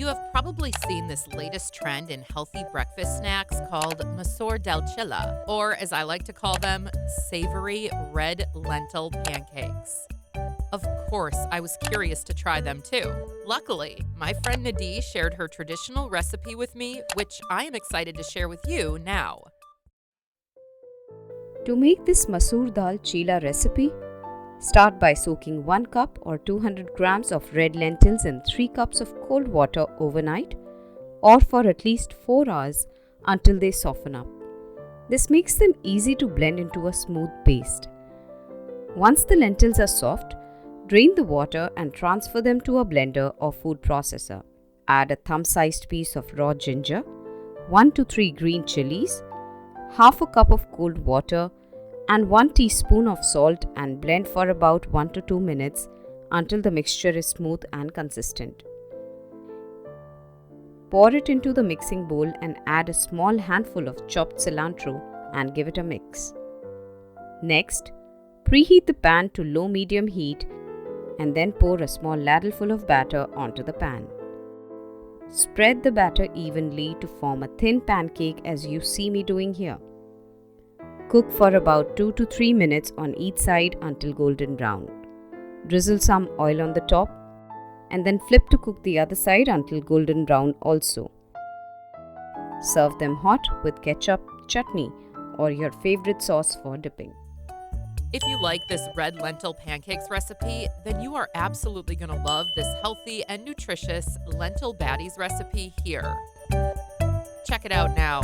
You have probably seen this latest trend in healthy breakfast snacks called Masoor Dal Chilla, or as I like to call them, Savory Red Lentil Pancakes. Of course, I was curious to try them too. Luckily, my friend Nadee shared her traditional recipe with me, which I am excited to share with you now. To make this Masoor Dal Chilla recipe, start by soaking 1 cup or 200 grams of red lentils in 3 cups of cold water overnight or for at least 4 hours until they soften up. This makes them easy to blend into a smooth paste. Once the lentils are soft, drain the water and transfer them to a blender or food processor. Add a thumb-sized piece of raw ginger, 1 to 3 green chilies, half a cup of cold water, and 1 teaspoon of salt and blend for about 1 to 2 minutes until the mixture is smooth and consistent. Pour it into the mixing bowl and add a small handful of chopped cilantro and give it a mix. Next, preheat the pan to low-medium heat and then pour a small ladleful of batter onto the pan. Spread the batter evenly to form a thin pancake as you see me doing here. Cook for about 2 to 3 minutes on each side until golden brown. Drizzle some oil on the top and then flip to cook the other side until golden brown also. Serve them hot with ketchup, chutney, or your favorite sauce for dipping. If you like this red lentil pancakes recipe, then you are absolutely going to love this healthy and nutritious lentil baddies recipe here. Check it out now.